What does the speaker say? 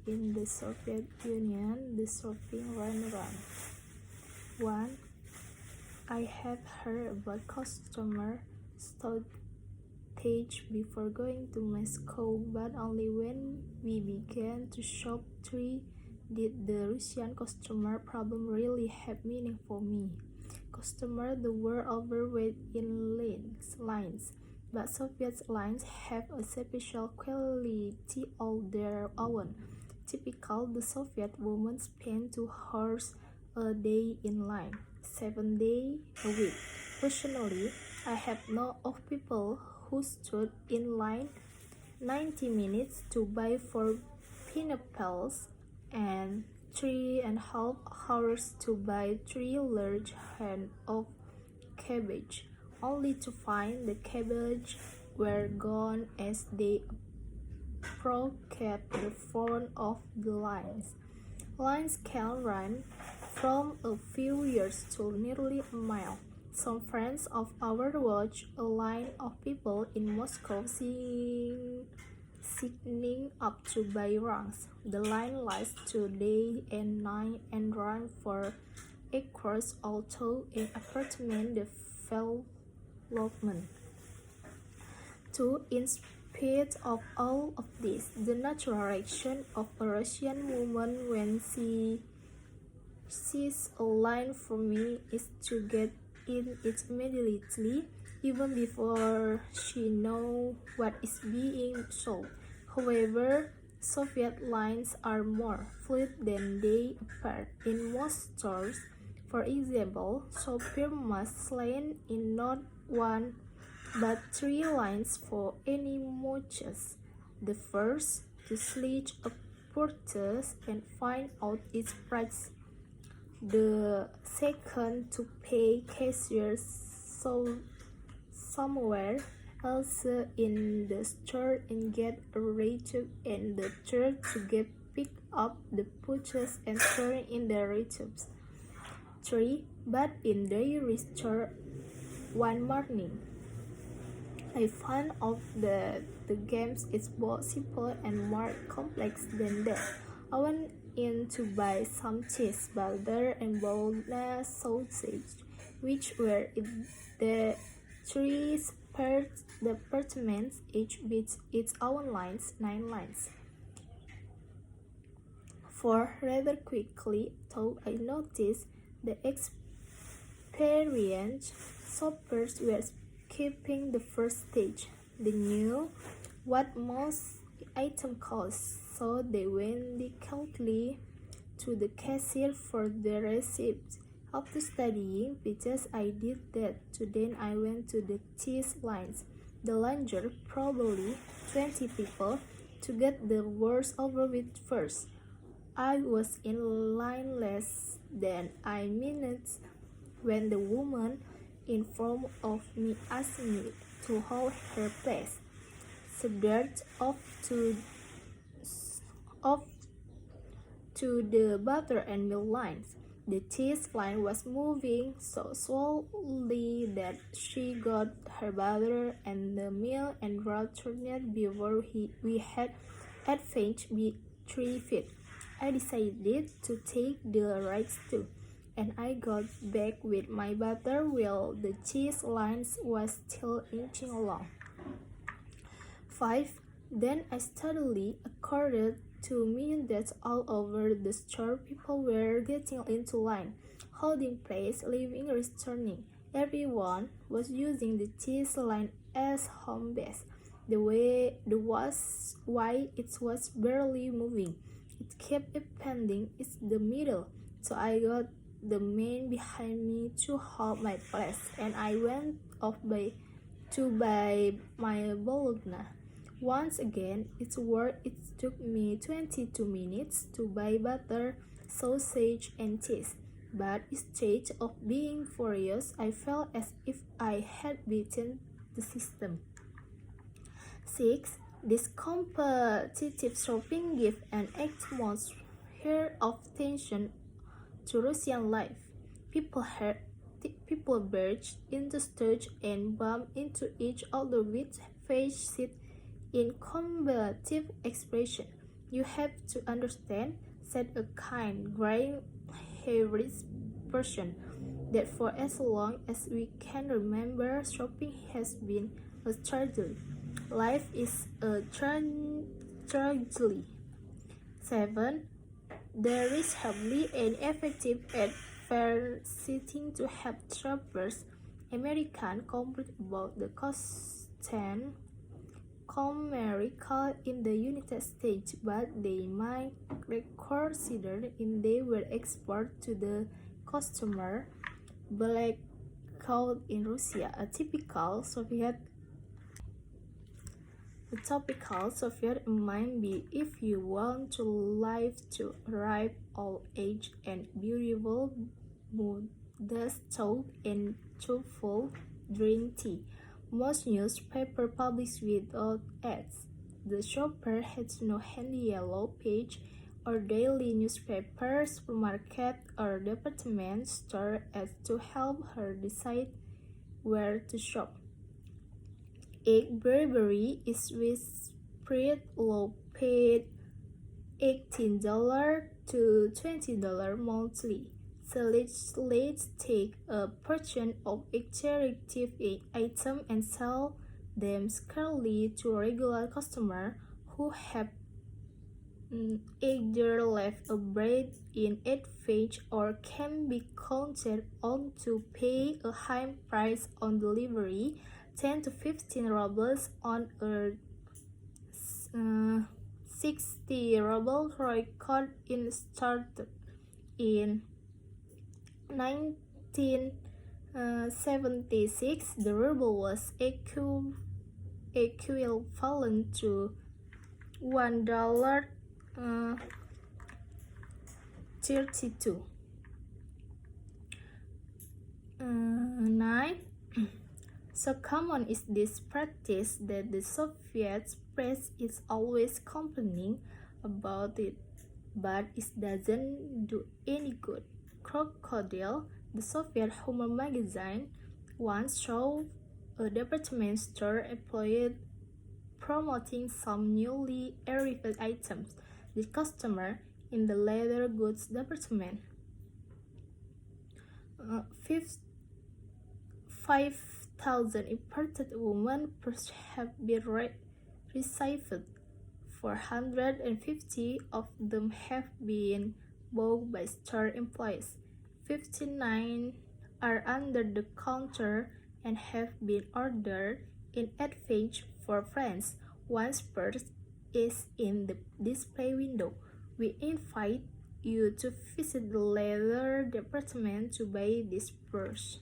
in the Soviet Union, the shopping runaround. 1. I have heard about customer shortage before going to Moscow, but only when we began to shop. 3. Did the Russian customer problem really have meaning for me? Customers were overweight in lines, but Soviet lines have a special quality of their own. Typical, the Soviet woman spent 2 hours a day in line, 7 days a week. Personally, I have known of people who stood in line 90 minutes to buy 4 pineapples and 3.5 hours to buy 3 large hands of cabbage, only to find the cabbage were gone as they approached the front of the lines. Lines can run from a few yards to nearly a mile. Some friends of ours watched a line of people in Moscow signing up to buy rugs. The line lasts 2 days and night and ran for across although an apartment development. 2. In spite of all of this, the natural reaction of a Russian woman when she sees a line for me is to get in it immediately, even before she knows what is being sold. However, Soviet lines are more fluid than they appear. In most stores, for example, shoppers must line in not 1 but 3 lines for any purchase. The first, to select a purchase and find out its price. The second, to pay cashier somewhere else in the store and get a receipt, and the third, to pick up the purchase and turn in the receipt. 3. But in the store one morning, I found out that the game is both simple and more complex than that. I went in to buy some cheese, butter, and bologna sausage, which were in the 3 separate departments, each with its own lines, 9 lines. 4. Rather quickly, though, I noticed the experienced shoppers were skipping the first stage. They knew what most items cost, so they went directly to the cashier for the receipt. After studying, because I did that, then I went to the cheese lines. The longer, probably 20 people, to get the worst over with first. I was in line less than a minute when the woman in front of me asked me to hold her place. She darted off to the butter and milk lines. The cheese line was moving so slowly that she got her butter and the milk and returned before we had advanced 3 feet. I decided to take the risk too, and I got back with my butter while the cheese lines was still inching along. 5. Then I suddenly occurred to me that all over the store people were getting into line, holding place, leaving, returning. Everyone was using the cheese line as home base. Why it was barely moving. It kept pending in the middle, so I got the man behind me to hold my place, and I went off to buy my bologna. Once again, it took me 22 minutes to buy butter, sausage, and cheese. But instead of being furious, I felt as if I had beaten the system. 6. This competitive shopping gives an atmosphere of tension to Russian life. People barged into stores and bumped into each other with faces in combative expression. "You have to understand," said a kind, gray-haired person, "that for as long as we can remember, shopping has been a tragedy. Life is a tragedy." 7. There is hardly any effective advertising to help shoppers. Americans complain about the constant commercial in the United States, but they might reconsider if they were exported to the customer blackout in Russia, a topical Soviet might be if you want to live to ripe old age and beautiful, modest thought and truthful drink tea. Most newspapers publish without ads. The shopper has no handy yellow page or daily newspaper, supermarket, or department store as to help her decide where to shop. Egg Burberry is whispered low paid $18 to $20 monthly. So let's take a portion of expensive items and sell them scarcely to regular customers who have either left a bread in advance or can be counted on to pay a high price on delivery, 10 to 15 rubles on a 60 ruble record in started in 1976. The ruble was equivalent to $1.32. 9. So common is this practice that the Soviet press is always complaining about it, but it doesn't do any good. Crocodile, the Soviet humor magazine, once showed a department store employee promoting some newly arrived items. The customer in the leather goods department. 5,000 imported women have been received. 450 of them have been bought by store employees. 59 are under the counter and have been ordered in advance for friends. One's purse is in the display window. We invite you to visit the leather department to buy this purse.